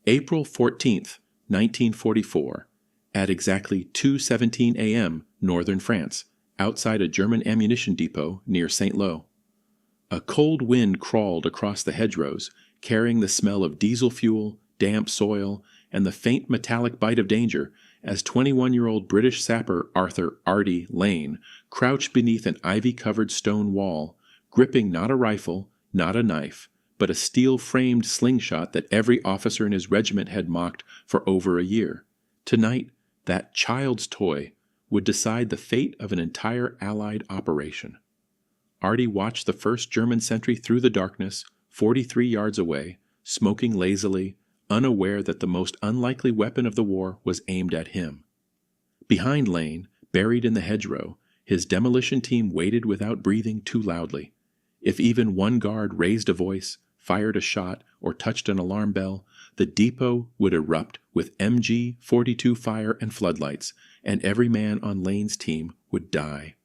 April 14th, 1944, at exactly 2:17 a.m. northern France, outside a German ammunition depot near St. Lo. A cold wind crawled across the hedgerows, carrying the smell of diesel fuel, damp soil, and the faint metallic bite of danger as 21-year-old British sapper Arthur "Artie" Lane crouched beneath an ivy-covered stone wall, gripping not a rifle, not a knife, but a steel-framed slingshot that every officer in his regiment had mocked for over a year. Tonight, that child's toy would decide the fate of an entire Allied operation. Artie watched the first German sentry through the darkness, 43 yards away, smoking lazily, unaware that the most unlikely weapon of the war was aimed at him. Behind Lane, buried in the hedgerow, his demolition team waited without breathing too loudly. If even one guard raised a voice, fired a shot, or touched an alarm bell, the depot would erupt with MG-42 fire and floodlights, and every man on Lane's team would die.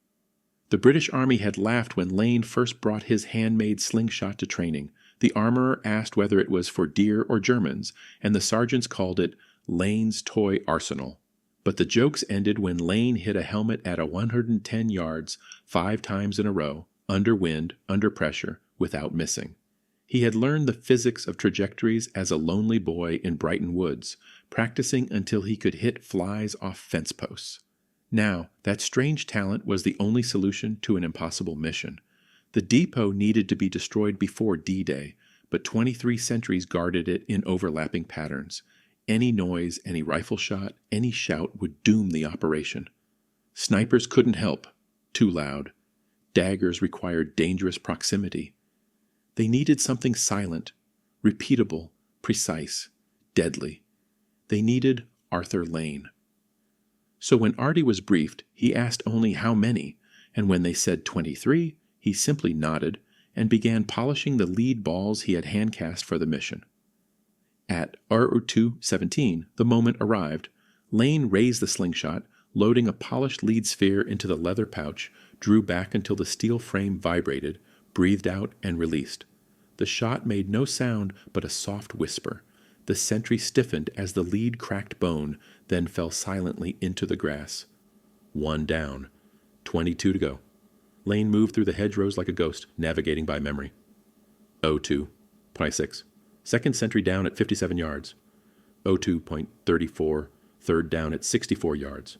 The British Army had laughed when Lane first brought his handmade slingshot to training. The armorer asked whether it was for deer or Germans, and the sergeants called it Lane's toy arsenal. But the jokes ended when Lane hit a helmet at 110 yards 5 times in a row, under wind, under pressure, without missing. He had learned the physics of trajectories as a lonely boy in Brighton woods, practicing until he could hit flies off fence posts. Now, that strange talent was the only solution to an impossible mission. The depot needed to be destroyed before D-Day, but 23 sentries guarded it in overlapping patterns. Any noise, any rifle shot, any shout would doom the operation. Snipers couldn't help. Too loud. Daggers required dangerous proximity. They needed something silent, repeatable, precise, deadly. They needed Arthur Lane. So when Artie was briefed, he asked only how many, and when they said 23, he simply nodded and began polishing the lead balls he had hand-cast for the mission. At 2:17, the moment arrived. Lane raised the slingshot, loading a polished lead sphere into the leather pouch, drew back until the steel frame vibrated, breathed out, and released. The shot made no sound but a soft whisper. The sentry stiffened as the lead cracked bone, then fell silently into the grass. 1 down. 22 to go. Lane moved through the hedgerows like a ghost, navigating by memory. 02. 26. Second sentry down at 57 yards. 02.34. Third down at 64 yards.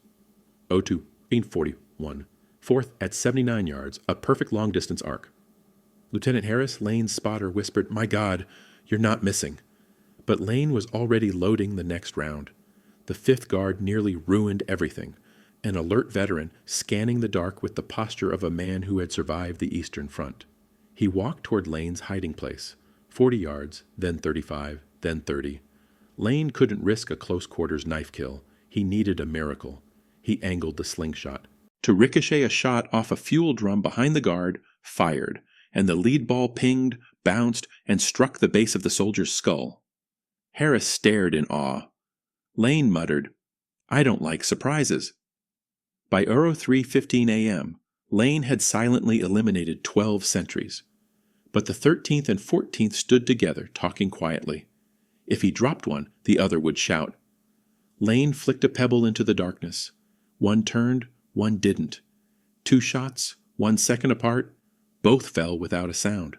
02.41. Fourth at 79 yards, a perfect long-distance arc. Lieutenant Harris, Lane's spotter, whispered, "My God, you're not missing." But Lane was already loading the next round. The fifth guard nearly ruined everything. An alert veteran, scanning the dark with the posture of a man who had survived the Eastern Front. He walked toward Lane's hiding place. 40 yards, then 35, then 30. Lane couldn't risk a close-quarters knife kill. He needed a miracle. He angled the slingshot. To ricochet a shot off a fuel drum behind the guard, fired, and the lead ball pinged, bounced, and struck the base of the soldier's skull. Harris stared in awe. Lane muttered, "I don't like surprises." By 3:15 a.m., Lane had silently eliminated 12 sentries. But the 13th and 14th stood together, talking quietly. If he dropped one, the other would shout. Lane flicked a pebble into the darkness. One turned, one didn't. 2 shots, 1 second apart, both fell without a sound.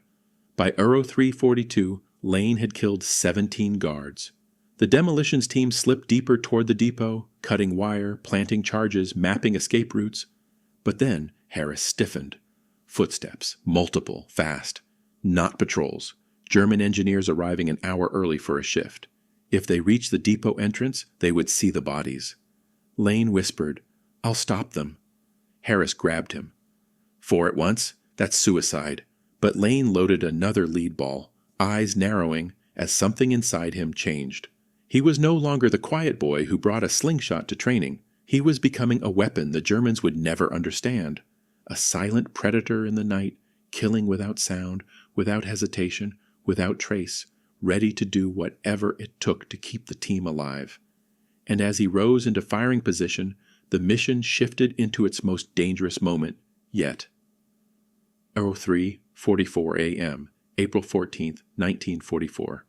By 3:42, Lane had killed 17 guards. The demolitions team slipped deeper toward the depot, cutting wire, planting charges, mapping escape routes. But then Harris stiffened. Footsteps, multiple, fast. Not patrols. German engineers arriving an hour early for a shift. If they reached the depot entrance, they would see the bodies. Lane whispered, "I'll stop them." Harris grabbed him. 4 at once? That's suicide. But Lane loaded another lead ball, eyes narrowing as something inside him changed. He was no longer the quiet boy who brought a slingshot to training. He was becoming a weapon the Germans would never understand. A silent predator in the night, killing without sound, without hesitation, without trace, ready to do whatever it took to keep the team alive. And as he rose into firing position, the mission shifted into its most dangerous moment yet. 3:44 a.m., April 14, 1944.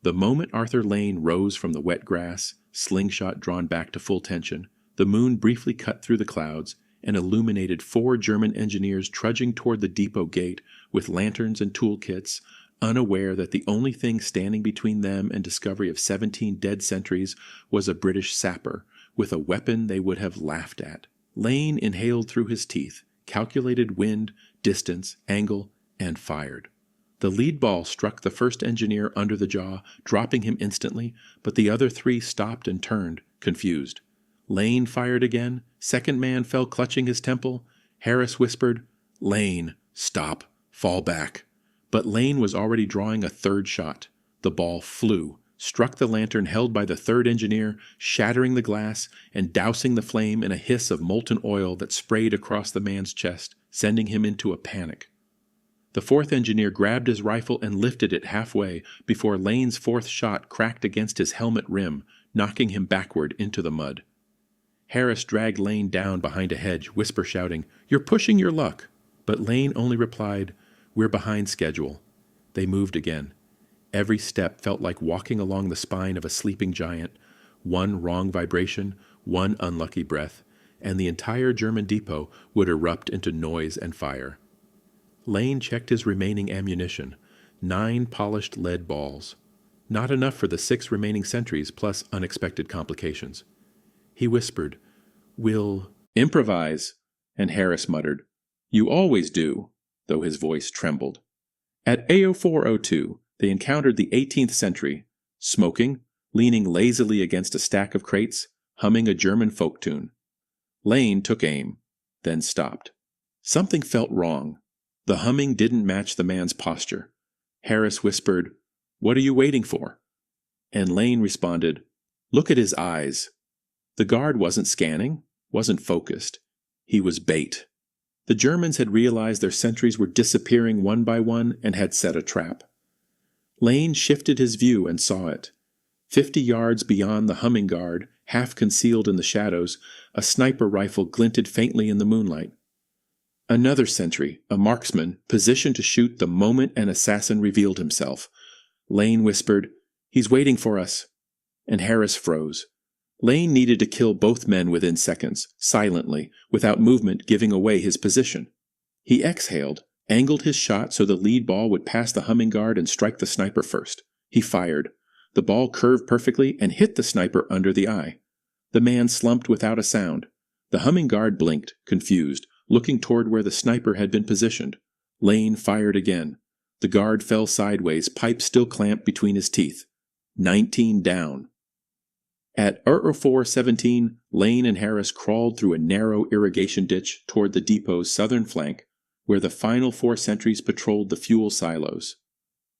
The moment Arthur Lane rose from the wet grass, slingshot drawn back to full tension, the moon briefly cut through the clouds and illuminated 4 German engineers trudging toward the depot gate with lanterns and toolkits, unaware that the only thing standing between them and discovery of 17 dead sentries was a British sapper with a weapon they would have laughed at. Lane inhaled through his teeth, calculated wind, distance, angle, and fired. The lead ball struck the first engineer under the jaw, dropping him instantly, but the other 3 stopped and turned, confused. Lane fired again. Second man fell clutching his temple. Harris whispered, "Lane, stop, fall back." But Lane was already drawing a third shot. The ball flew, struck the lantern held by the third engineer, shattering the glass and dousing the flame in a hiss of molten oil that sprayed across the man's chest, sending him into a panic. The fourth engineer grabbed his rifle and lifted it halfway before Lane's fourth shot cracked against his helmet rim, knocking him backward into the mud. Harris dragged Lane down behind a hedge, whisper shouting, "You're pushing your luck." But Lane only replied, "We're behind schedule." They moved again. Every step felt like walking along the spine of a sleeping giant. One wrong vibration, one unlucky breath, and the entire German depot would erupt into noise and fire. Lane checked his remaining ammunition, 9 polished lead balls. Not enough for the 6 remaining sentries, plus unexpected complications. He whispered, "We'll improvise," and Harris muttered, "You always do," though his voice trembled. At AO402, they encountered the 18th sentry, smoking, leaning lazily against a stack of crates, humming a German folk tune. Lane took aim, then stopped. Something felt wrong. The humming didn't match the man's posture. Harris whispered, "What are you waiting for?" And Lane responded, "Look at his eyes." The guard wasn't scanning, wasn't focused. He was bait. The Germans had realized their sentries were disappearing one by one and had set a trap. Lane shifted his view and saw it. 50 yards beyond the humming guard, half concealed in the shadows, a sniper rifle glinted faintly in the moonlight. Another sentry, a marksman, positioned to shoot the moment an assassin revealed himself. Lane whispered, "He's waiting for us." And Harris froze. Lane needed to kill both men within seconds, silently, without movement giving away his position. He exhaled, angled his shot so the lead ball would pass the humming guard and strike the sniper first. He fired. The ball curved perfectly and hit the sniper under the eye. The man slumped without a sound. The humming guard blinked, confused, looking toward where the sniper had been positioned. Lane fired again. The guard fell sideways, pipe still clamped between his teeth. 19 down. At 417, Lane and Harris crawled through a narrow irrigation ditch toward the depot's southern flank, where the final 4 sentries patrolled the fuel silos.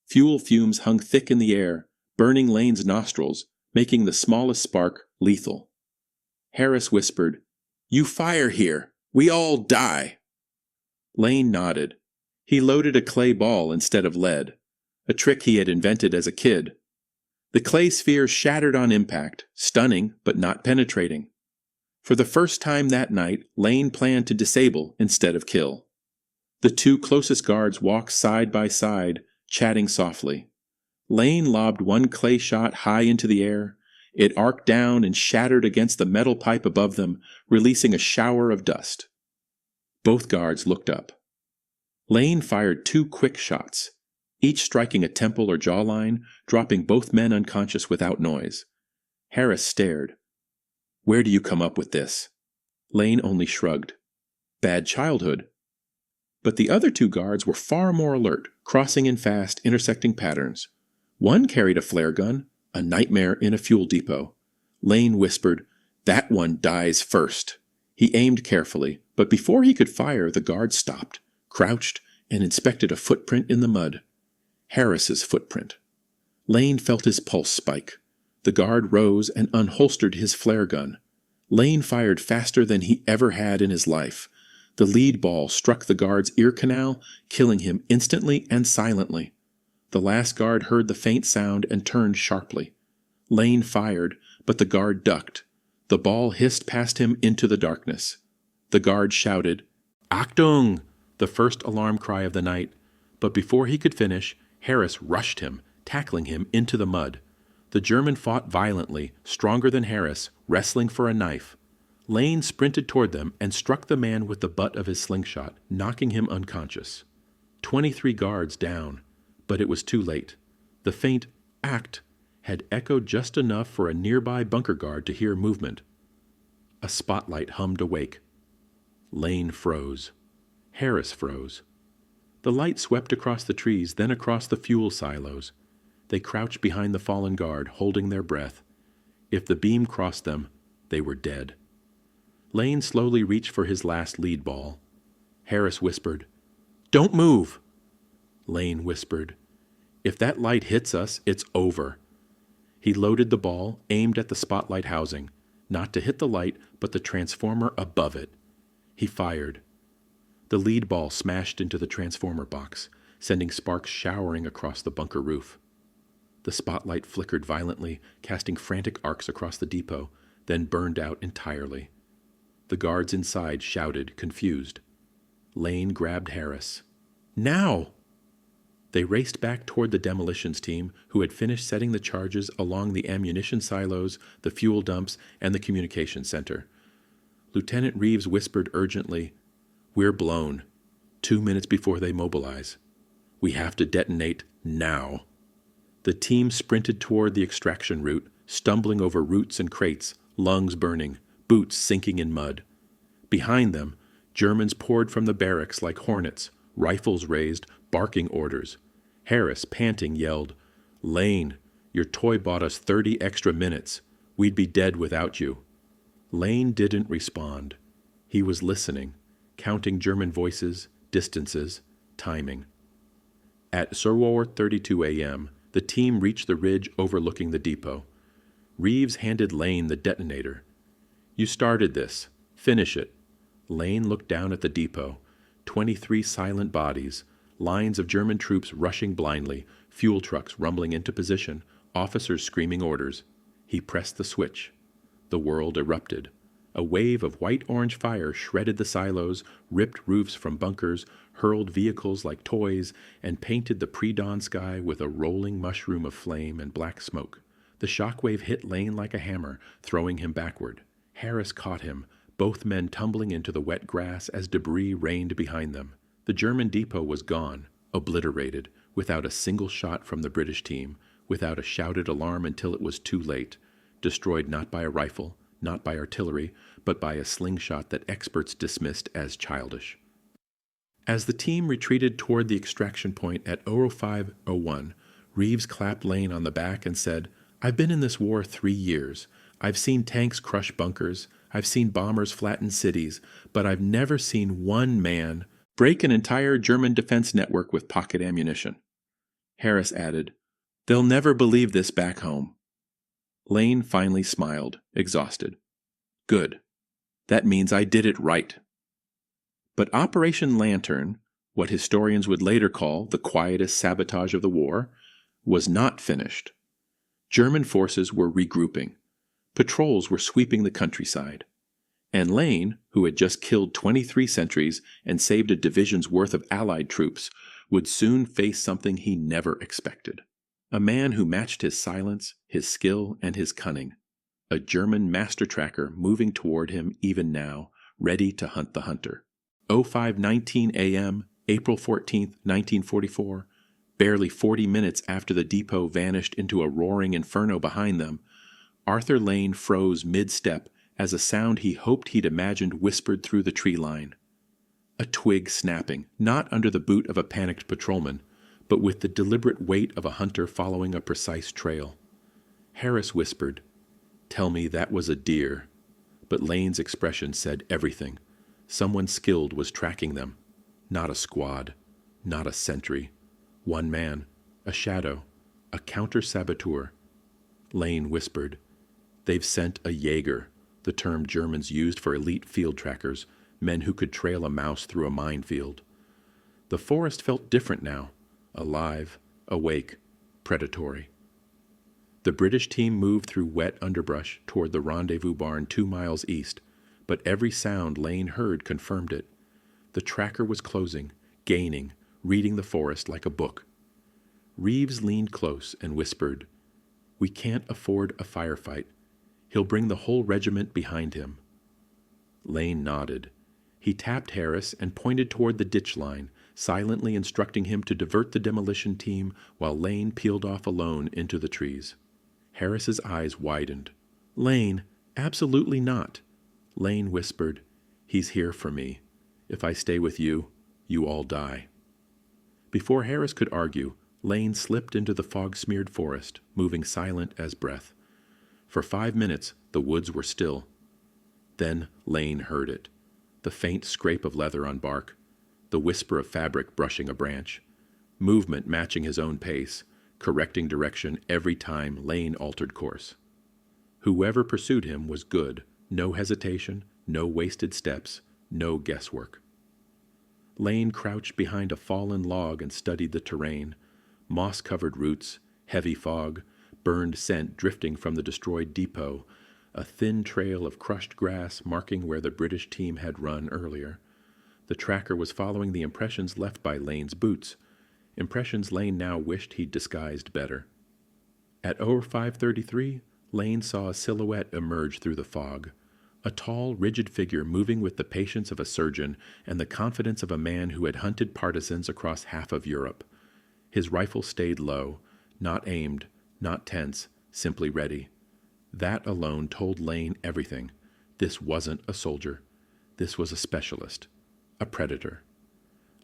Fuel fumes hung thick in the air, burning Lane's nostrils, making the smallest spark lethal. Harris whispered, "You fire here! We all die!" Lane nodded. He loaded a clay ball instead of lead, a trick he had invented as a kid. The clay sphere shattered on impact, stunning but not penetrating. For the first time that night, Lane planned to disable instead of kill. The 2 closest guards walked side by side, chatting softly. Lane lobbed one clay shot high into the air. It arced down and shattered against the metal pipe above them, releasing a shower of dust. Both guards looked up. Lane fired 2 quick shots, each striking a temple or jawline, dropping both men unconscious without noise. Harris stared. "Where do you come up with this?" Lane only shrugged. "Bad childhood." But the other 2 guards were far more alert, crossing in fast, intersecting patterns. One carried a flare gun, a nightmare in a fuel depot. Lane whispered, "That one dies first." He aimed carefully, but before he could fire, the guard stopped, crouched, and inspected a footprint in the mud. Harris's footprint. Lane felt his pulse spike. The guard rose and unholstered his flare gun. Lane fired faster than he ever had in his life. The lead ball struck the guard's ear canal, killing him instantly and silently. The last guard heard the faint sound and turned sharply. Lane fired, but the guard ducked. The ball hissed past him into the darkness. The guard shouted, "Achtung!" the first alarm cry of the night, but before he could finish, Harris rushed him, tackling him into the mud. The German fought violently, stronger than Harris, wrestling for a knife. Lane sprinted toward them and struck the man with the butt of his slingshot, knocking him unconscious. 23 guards down, but it was too late. The faint "act" had echoed just enough for a nearby bunker guard to hear movement. A spotlight hummed awake. Lane froze. Harris froze. The light swept across the trees, then across the fuel silos. They crouched behind the fallen guard, holding their breath. If the beam crossed them, they were dead. Lane slowly reached for his last lead ball. Harris whispered, "Don't move!" Lane whispered, "If that light hits us, it's over." He loaded the ball, aimed at the spotlight housing, not to hit the light, but the transformer above it. He fired. The lead ball smashed into the transformer box, sending sparks showering across the bunker roof. The spotlight flickered violently, casting frantic arcs across the depot, then burned out entirely. The guards inside shouted, confused. Lane grabbed Harris. "Now!" They raced back toward the demolitions team, who had finished setting the charges along the ammunition silos, the fuel dumps, and the communication center. Lieutenant Reeves whispered urgently, "We're blown. 2 minutes before they mobilize. We have to detonate now." The team sprinted toward the extraction route, stumbling over roots and crates, lungs burning, boots sinking in mud. Behind them, Germans poured from the barracks like hornets, rifles raised, barking orders. Harris, panting, yelled, "Lane, your toy bought us 30 extra minutes. We'd be dead without you." Lane didn't respond. He was listening, counting German voices, distances, timing. At 32 a.m., the team reached the ridge overlooking the depot. Reeves handed Lane the detonator. "You started this. Finish it." Lane looked down at the depot. 23 silent bodies, lines of German troops rushing blindly, fuel trucks rumbling into position, officers screaming orders. He pressed the switch. The world erupted. A wave of white-orange fire shredded the silos, ripped roofs from bunkers, hurled vehicles like toys, and painted the pre-dawn sky with a rolling mushroom of flame and black smoke. The shockwave hit Lane like a hammer, throwing him backward. Harris caught him, both men tumbling into the wet grass as debris rained behind them. The German depot was gone, obliterated, without a single shot from the British team, without a shouted alarm until it was too late, destroyed not by a rifle, not by artillery, but by a slingshot that experts dismissed as childish. As the team retreated toward the extraction point at 05:01, Reeves clapped Lane on the back and said, "I've been in this war 3 years. I've seen tanks crush bunkers. I've seen bombers flatten cities, but I've never seen one man break an entire German defense network with pocket ammunition." Harris added, "They'll never believe this back home." Lane finally smiled, exhausted. "Good. That means I did it right." But Operation Lantern, what historians would later call the quietest sabotage of the war, was not finished. German forces were regrouping. Patrols were sweeping the countryside. And Lane, who had just killed 23 sentries and saved a division's worth of Allied troops, would soon face something he never expected. A man who matched his silence, his skill, and his cunning. A German master tracker moving toward him even now, ready to hunt the hunter. 05:19 a.m., April 14, 1944, barely 40 minutes after the depot vanished into a roaring inferno behind them, Arthur Lane froze mid-step as a sound he hoped he'd imagined whispered through the tree line. A twig snapping, not under the boot of a panicked patrolman, but with the deliberate weight of a hunter following a precise trail. Harris whispered, "Tell me that was a deer." But Lane's expression said everything. Someone skilled was tracking them. Not a squad, not a sentry. One man, a shadow, a counter-saboteur. Lane whispered, "They've sent a Jäger," the term Germans used for elite field trackers, men who could trail a mouse through a minefield. The forest felt different now, alive, awake, predatory. The British team moved through wet underbrush toward the rendezvous barn 2 miles east, but every sound Lane heard confirmed it. The tracker was closing, gaining, reading the forest like a book. Reeves leaned close and whispered, "We can't afford a firefight. He'll bring the whole regiment behind him." Lane nodded. He tapped Harris and pointed toward the ditch line, silently instructing him to divert the demolition team while Lane peeled off alone into the trees. Harris's eyes widened. "Lane, absolutely not." Lane whispered, "He's here for me. If I stay with you, you all die." Before Harris could argue, Lane slipped into the fog-smeared forest, moving silent as breath. For 5 minutes, the woods were still. Then Lane heard it. The faint scrape of leather on bark, the whisper of fabric brushing a branch, movement matching his own pace, correcting direction every time Lane altered course. Whoever pursued him was good, no hesitation, no wasted steps, no guesswork. Lane crouched behind a fallen log and studied the terrain, moss-covered roots, heavy fog, burned scent drifting from the destroyed depot, a thin trail of crushed grass marking where the British team had run earlier. The tracker was following the impressions left by Lane's boots, impressions Lane now wished he'd disguised better. At 05:33, Lane saw a silhouette emerge through the fog, a tall, rigid figure moving with the patience of a surgeon and the confidence of a man who had hunted partisans across half of Europe. His rifle stayed low, not aimed, not tense, simply ready. That alone told Lane everything. This wasn't a soldier. This was a specialist, a predator.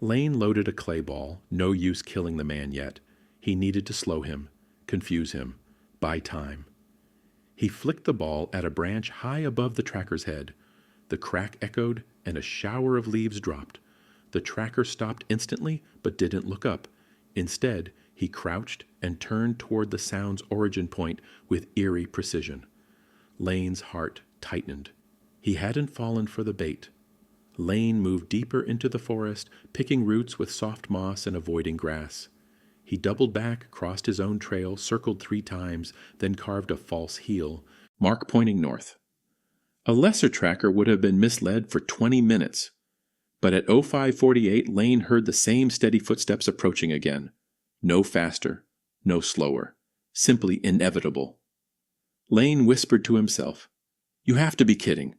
Lane loaded a clay ball, no use killing the man yet. He needed to slow him, confuse him, buy time. He flicked the ball at a branch high above the tracker's head. The crack echoed, and a shower of leaves dropped. The tracker stopped instantly, but didn't look up. Instead, he crouched and turned toward the sound's origin point with eerie precision. Lane's heart tightened. He hadn't fallen for the bait. Lane moved deeper into the forest, picking roots with soft moss and avoiding grass. He doubled back, crossed his own trail, circled 3 times, then carved a false heel, mark pointing north. A lesser tracker would have been misled for 20 minutes. But at 05:48, Lane heard the same steady footsteps approaching again. No faster, no slower, simply inevitable. Lane whispered to himself, "You have to be kidding."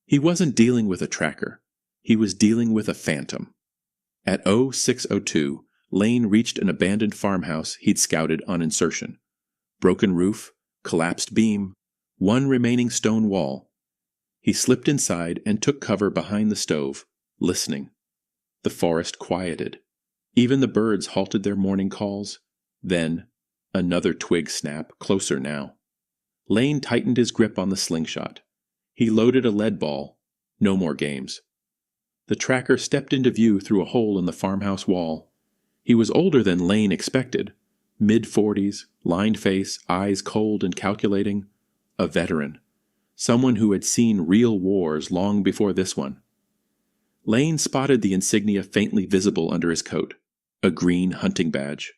He wasn't dealing with a tracker. He was dealing with a phantom. At 06:02, Lane reached an abandoned farmhouse he'd scouted on insertion. Broken roof, collapsed beam, one remaining stone wall. He slipped inside and took cover behind the stove, listening. The forest quieted. Even the birds halted their morning calls. Then, another twig snap, closer now. Lane tightened his grip on the slingshot. He loaded a lead ball. No more games. The tracker stepped into view through a hole in the farmhouse wall. He was older than Lane expected. Mid-40s, lined face, eyes cold and calculating. A veteran. Someone who had seen real wars long before this one. Lane spotted the insignia faintly visible under his coat. A green hunting badge.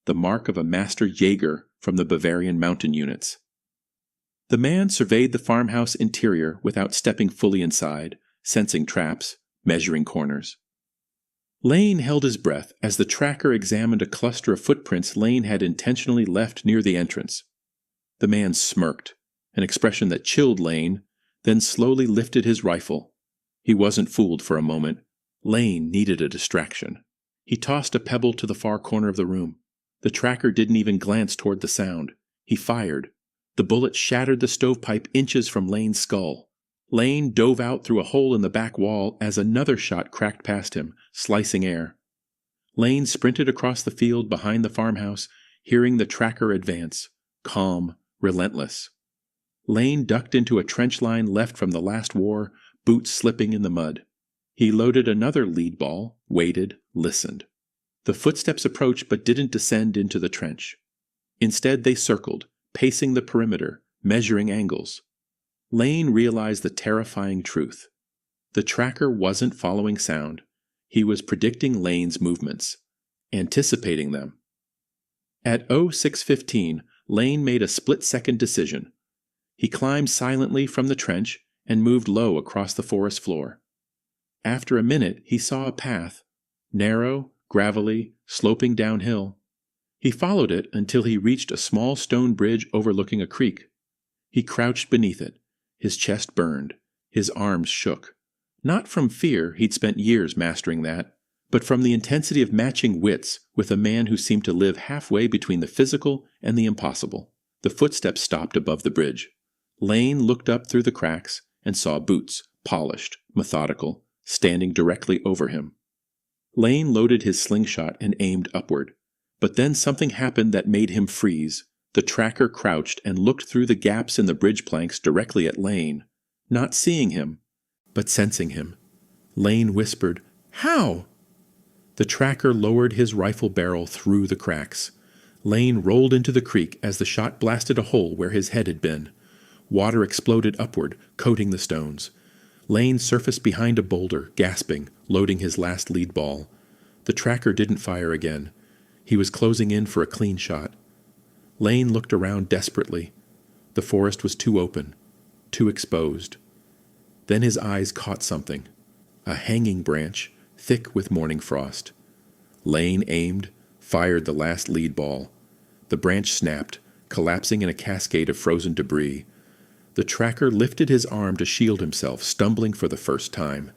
The mark of a master Jäger from the Bavarian mountain units. The man surveyed the farmhouse interior without stepping fully inside, sensing traps, measuring corners. Lane held his breath as the tracker examined a cluster of footprints Lane had intentionally left near the entrance. The man smirked, an expression that chilled Lane, then slowly lifted his rifle. He wasn't fooled for a moment. Lane needed a distraction. He tossed a pebble to the far corner of the room. The tracker didn't even glance toward the sound. He fired. The bullet shattered the stovepipe inches from Lane's skull. Lane dove out through a hole in the back wall as another shot cracked past him, slicing air. Lane sprinted across the field behind the farmhouse, hearing the tracker advance, calm, relentless. Lane ducked into a trench line left from the last war, boots slipping in the mud. He loaded another lead ball, waited, listened. The footsteps approached but didn't descend into the trench. Instead they circled, pacing the perimeter, measuring angles. Lane realized the terrifying truth. The tracker wasn't following sound. He was predicting Lane's movements, anticipating them. At 06:15, Lane made a split-second decision. He climbed silently from the trench and moved low across the forest floor. After a minute, he saw a path, narrow, gravelly, sloping downhill. He followed it until he reached a small stone bridge overlooking a creek. He crouched beneath it. His chest burned. His arms shook. Not from fear, he'd spent years mastering that, but from the intensity of matching wits with a man who seemed to live halfway between the physical and the impossible. The footsteps stopped above the bridge. Lane looked up through the cracks and saw Boots, polished, methodical, standing directly over him. Lane loaded his slingshot and aimed upward. But then something happened that made him freeze. The tracker crouched and looked through the gaps in the bridge planks directly at Lane, not seeing him, but sensing him. Lane whispered, "How?" The tracker lowered his rifle barrel through the cracks. Lane rolled into the creek as the shot blasted a hole where his head had been. Water exploded upward, coating the stones. Lane surfaced behind a boulder, gasping, loading his last lead ball. The tracker didn't fire again. He was closing in for a clean shot. Lane looked around desperately. The forest was too open, too exposed. Then his eyes caught something. A hanging branch, thick with morning frost. Lane aimed, fired the last lead ball. The branch snapped, collapsing in a cascade of frozen debris. The tracker lifted his arm to shield himself, stumbling for the first time.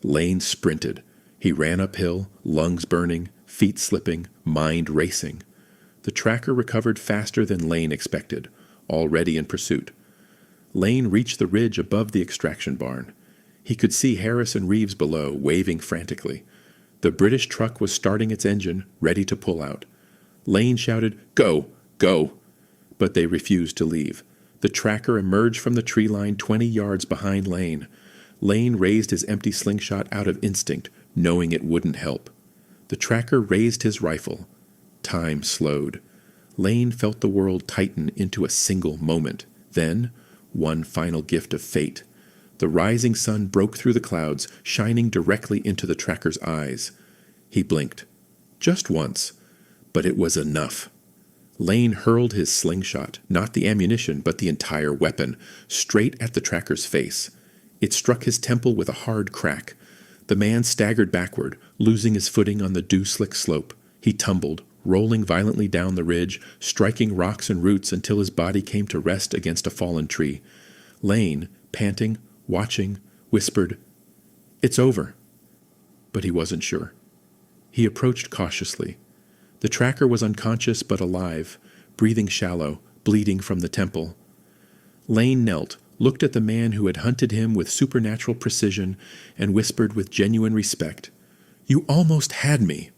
Lane sprinted. He ran uphill, lungs burning, feet slipping, mind racing. The tracker recovered faster than Lane expected, already in pursuit. Lane reached the ridge above the extraction barn. He could see Harris and Reeves below, waving frantically. The British truck was starting its engine, ready to pull out. Lane shouted, "Go! Go!" But they refused to leave. The tracker emerged from the tree line 20 yards behind Lane. Lane raised his empty slingshot out of instinct, knowing it wouldn't help. The tracker raised his rifle. Time slowed. Lane felt the world tighten into a single moment. Then, one final gift of fate. The rising sun broke through the clouds, shining directly into the tracker's eyes. He blinked. Just once. But it was enough. Lane hurled his slingshot, not the ammunition, but the entire weapon, straight at the tracker's face. It struck his temple with a hard crack. The man staggered backward, losing his footing on the dew-slick slope. He tumbled, rolling violently down the ridge, striking rocks and roots until his body came to rest against a fallen tree. Lane, panting, watching, whispered, "It's over." But he wasn't sure. He approached cautiously. The tracker was unconscious but alive, breathing shallow, bleeding from the temple. Lane knelt, looked at the man who had hunted him with supernatural precision, and whispered with genuine respect, "You almost had me."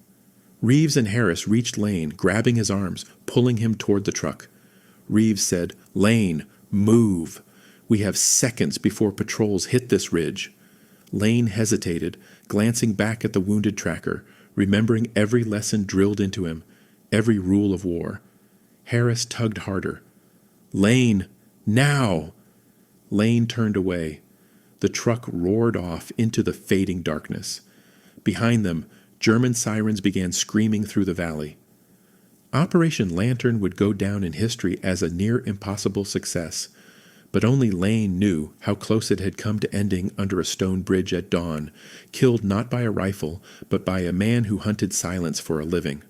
Reeves and Harris reached Lane, grabbing his arms, pulling him toward the truck. Reeves said, "Lane, move. We have seconds before patrols hit this ridge." Lane hesitated, glancing back at the wounded tracker, remembering every lesson drilled into him, every rule of war. Harris tugged harder. "Lane, now!" Lane turned away. The truck roared off into the fading darkness. Behind them, German sirens began screaming through the valley. Operation Lantern would go down in history as a near-impossible success, but only Lane knew how close it had come to ending under a stone bridge at dawn, killed not by a rifle, but by a man who hunted silence for a living.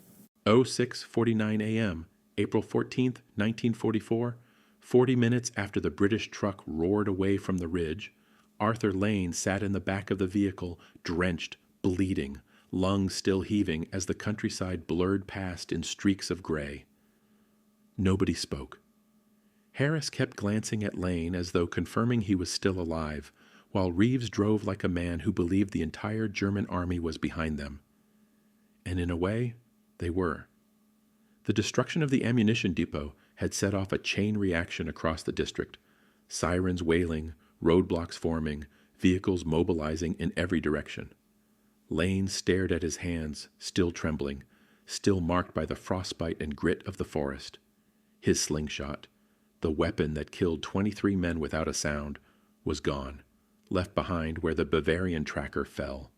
06:49 a.m., April 14th, 1944, 40 minutes after the British truck roared away from the ridge, Arthur Lane sat in the back of the vehicle, drenched, bleeding, lungs still heaving as the countryside blurred past in streaks of gray. Nobody spoke. Harris kept glancing at Lane as though confirming he was still alive, while Reeves drove like a man who believed the entire German army was behind them. And in a way, they were. The destruction of the ammunition depot had set off a chain reaction across the district, sirens wailing, roadblocks forming, vehicles mobilizing in every direction. Lane stared at his hands, still trembling, still marked by the frostbite and grit of the forest. His slingshot, the weapon that killed 23 men without a sound, was gone, left behind where the Bavarian tracker fell.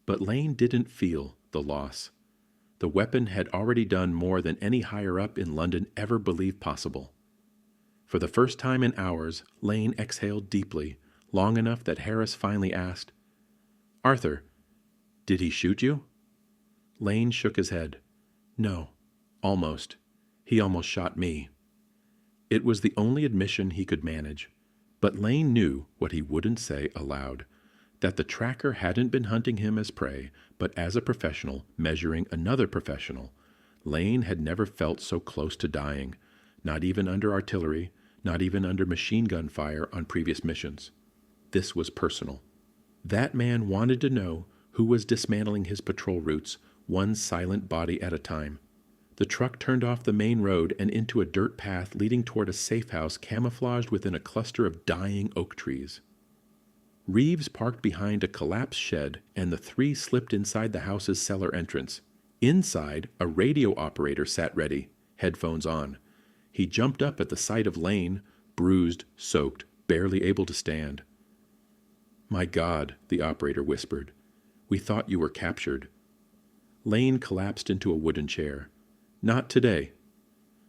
But Lane didn't feel the loss. The weapon had already done more than any higher-up in London ever believed possible. For the first time in hours, Lane exhaled deeply, long enough that Harris finally asked, "Arthur, did he shoot you?" Lane shook his head. "No, Almost. He almost shot me. It was the only admission he could manage, but Lane knew what he wouldn't say aloud, that the tracker hadn't been hunting him as prey, but as a professional measuring another professional. Lane had never felt so close to dying, not even under artillery, not even under machine gun fire on previous missions. This was personal. That man wanted to know who was dismantling his patrol routes, one silent body at a time. The truck turned off the main road and into a dirt path leading toward a safe house camouflaged within a cluster of dying oak trees. Reeves parked behind a collapsed shed, and the three slipped inside the house's cellar entrance. Inside, a radio operator sat ready, headphones on. He jumped up at the sight of Lane, bruised, soaked, barely able to stand. "My God," the operator whispered. "We thought you were captured." Lane collapsed into a wooden chair. "Not today."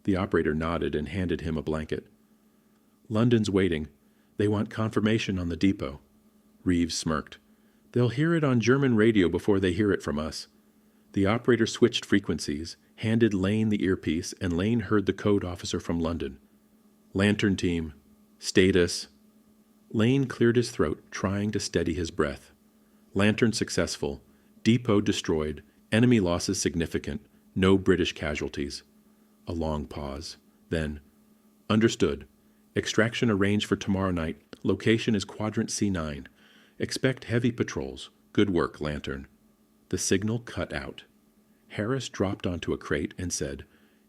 The operator nodded and handed him a blanket. "London's waiting. They want confirmation on the depot." Reeves smirked. "They'll hear it on German radio before they hear it from us." The operator switched frequencies, handed Lane the earpiece, and Lane heard the code officer from London. "Lantern team. Status." Lane cleared his throat, trying to steady his breath. "Lantern successful. Depot destroyed. Enemy losses significant. No British casualties." A long pause. Then, "Understood. Extraction arranged for tomorrow night. Location is Quadrant C9. Expect heavy patrols. Good work, Lantern." The signal cut out. Harris dropped onto a crate and said,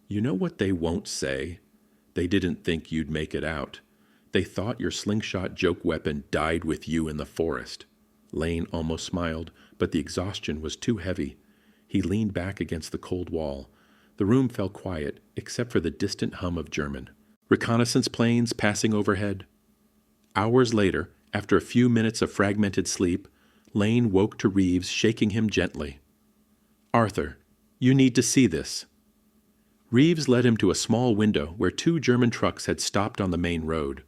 "You know what they won't say? They didn't think you'd make it out. They thought your slingshot joke weapon died with you in the forest." Lane almost smiled, but the exhaustion was too heavy. He leaned back against the cold wall. The room fell quiet, except for the distant hum of German. Reconnaissance planes passing overhead. Hours later, after a few minutes of fragmented sleep, Lane woke to Reeves shaking him gently. "Arthur, you need to see this." Reeves led him to a small window where 2 German trucks had stopped on the main road.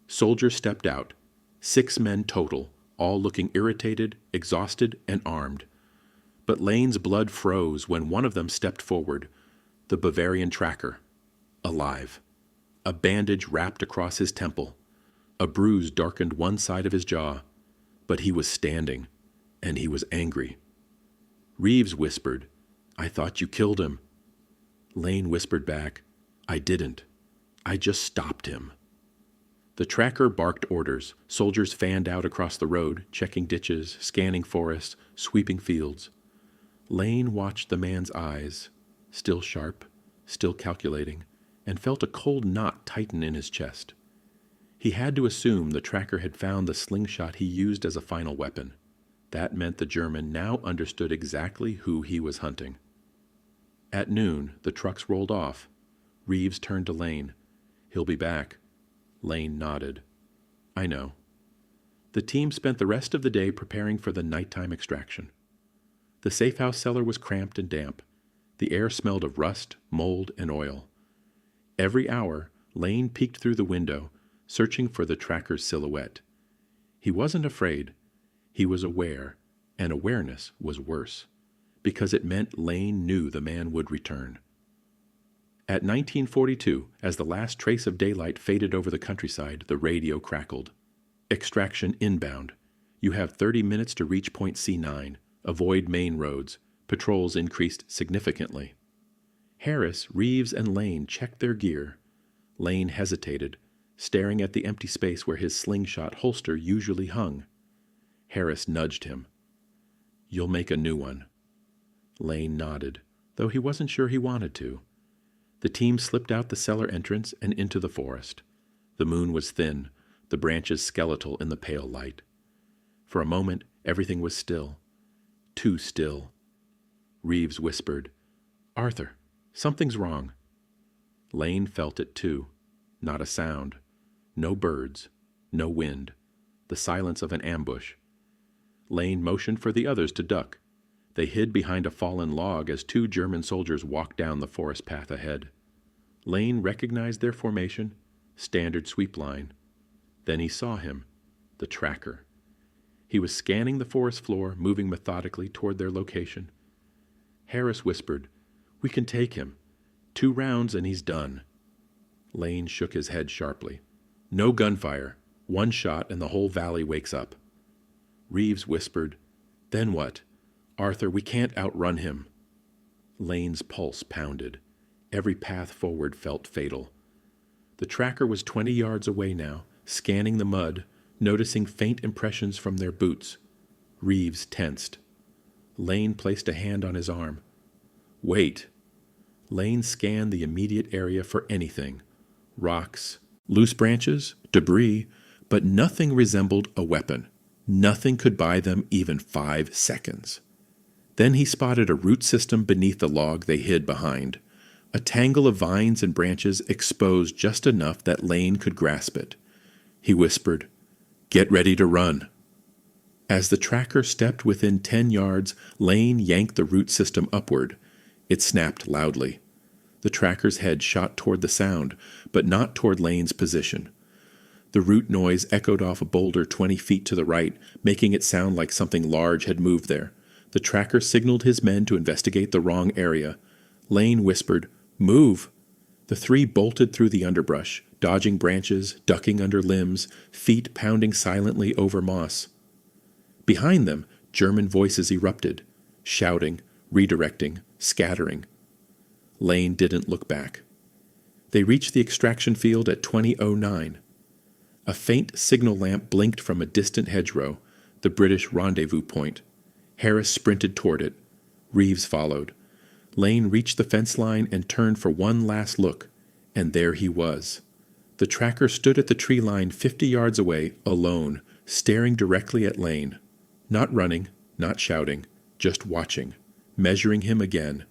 Soldiers stepped out, 6 men total, all looking irritated, exhausted, and armed. But Lane's blood froze when one of them stepped forward, the Bavarian tracker, alive. A bandage wrapped across his temple. A bruise darkened one side of his jaw. But he was standing, and he was angry. Reeves whispered, "I thought you killed him." Lane whispered back, "I didn't. I just stopped him." The tracker barked orders. Soldiers fanned out across the road, checking ditches, scanning forests, sweeping fields. Lane watched the man's eyes, still sharp, still calculating, and felt a cold knot tighten in his chest. He had to assume the tracker had found the slingshot he used as a final weapon. That meant the German now understood exactly who he was hunting. At noon, the trucks rolled off. Reeves turned to Lane. "He'll be back." Lane nodded. "I know." The team spent the rest of the day preparing for the nighttime extraction. The safehouse cellar was cramped and damp. The air smelled of rust, mold, and oil. Every hour, Lane peeked through the window, searching for the tracker's silhouette. He wasn't afraid. He was aware, and awareness was worse, because it meant Lane knew the man would return. At 1942, as the last trace of daylight faded over the countryside, the radio crackled. "Extraction inbound. You have 30 minutes to reach point C9. Avoid main roads. Patrols increased significantly." Harris, Reeves, and Lane checked their gear. Lane hesitated, staring at the empty space where his slingshot holster usually hung. Harris nudged him. "You'll make a new one." Lane nodded, though he wasn't sure he wanted to. The team slipped out the cellar entrance and into the forest. The moon was thin, the branches skeletal in the pale light. For a moment, everything was still. Too still. Reeves whispered, "Arthur, something's wrong." Lane felt it too. Not a sound. No birds. No wind. The silence of an ambush. Lane motioned for the others to duck. They hid behind a fallen log as 2 German soldiers walked down the forest path ahead. Lane recognized their formation, standard sweep line. Then he saw him, the tracker. He was scanning the forest floor, moving methodically toward their location. Harris whispered, "We can take him. 2 rounds and he's done. Lane shook his head sharply. No gunfire. 1 shot and the whole valley wakes up. Reeves whispered, "Then what? Arthur, we can't outrun him." Lane's pulse pounded. Every path forward felt fatal. The tracker was 20 yards away now, scanning the mud, noticing faint impressions from their boots. Reeves tensed. Lane placed a hand on his arm. "Wait." Lane scanned the immediate area for anything. Rocks, loose branches, debris, but nothing resembled a weapon. Nothing could buy them even 5 seconds. Then he spotted a root system beneath the log they hid behind. A tangle of vines and branches exposed just enough that Lane could grasp it. He whispered, "Get ready to run." As the tracker stepped within 10 yards, Lane yanked the root system upward. It snapped loudly. The tracker's head shot toward the sound, but not toward Lane's position. The root noise echoed off a boulder 20 feet to the right, making it sound like something large had moved there. The tracker signaled his men to investigate the wrong area. Lane whispered, "Move!" The 3 bolted through the underbrush, dodging branches, ducking under limbs, feet pounding silently over moss. Behind them, German voices erupted, shouting, redirecting, scattering. Lane didn't look back. They reached the extraction field at 20:09. A faint signal lamp blinked from a distant hedgerow, the British rendezvous point. Harris sprinted toward it. Reeves followed. Lane reached the fence line and turned for one last look, and there he was. The tracker stood at the tree line 50 yards away, alone, staring directly at Lane. Not running, not shouting, just watching, measuring him again.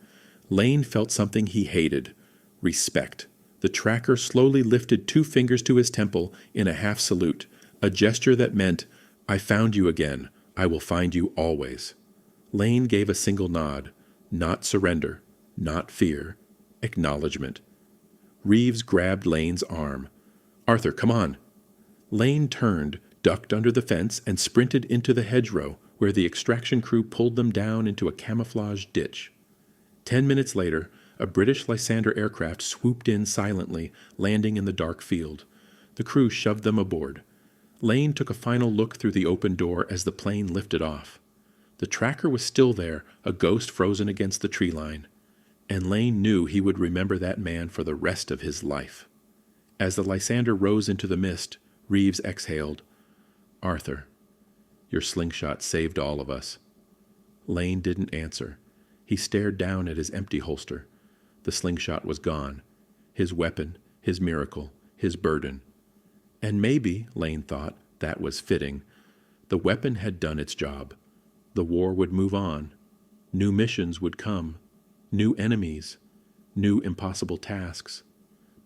Lane felt something he hated, respect. The tracker slowly lifted 2 fingers to his temple in a half salute, a gesture that meant, "I found you again. I will find you always." Lane gave a single nod. Not surrender, not fear, acknowledgement. Reeves grabbed Lane's arm. "Arthur, come on." Lane turned, ducked under the fence, and sprinted into the hedgerow, where the extraction crew pulled them down into a camouflaged ditch. 10 minutes later, a British Lysander aircraft swooped in silently, landing in the dark field. The crew shoved them aboard. Lane took a final look through the open door as the plane lifted off. The tracker was still there, a ghost frozen against the tree line. And Lane knew he would remember that man for the rest of his life. As the Lysander rose into the mist, Reeves exhaled. "Arthur, your slingshot saved all of us." Lane didn't answer. He stared down at his empty holster. The slingshot was gone. His weapon, his miracle, his burden. And maybe, Lane thought, that was fitting. The weapon had done its job. The war would move on. New missions would come. New enemies. New impossible tasks.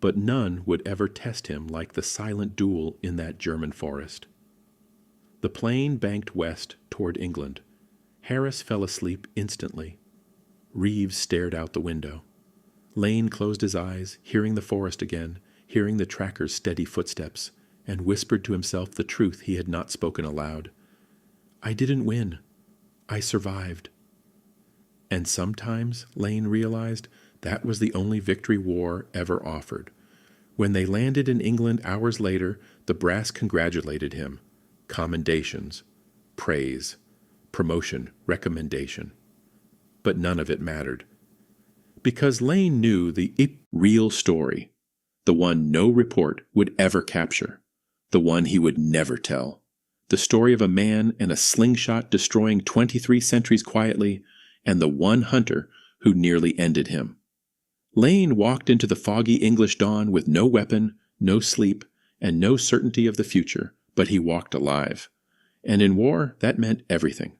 But none would ever test him like the silent duel in that German forest. The plane banked west toward England. Harris fell asleep instantly. Reeves stared out the window. Lane closed his eyes, hearing the forest again, hearing the tracker's steady footsteps, and whispered to himself the truth he had not spoken aloud. "I didn't win. I survived." And sometimes, Lane realized, that was the only victory war ever offered. When they landed in England hours later, the brass congratulated him. Commendations, praise, promotion, recommendation. But none of it mattered. Because Lane knew the real story, the one no report would ever capture, the one he would never tell. The story of a man and a slingshot destroying 23 sentries quietly, and the one hunter who nearly ended him. Lane walked into the foggy English dawn with no weapon, no sleep, and no certainty of the future, but he walked alive. And in war, that meant everything.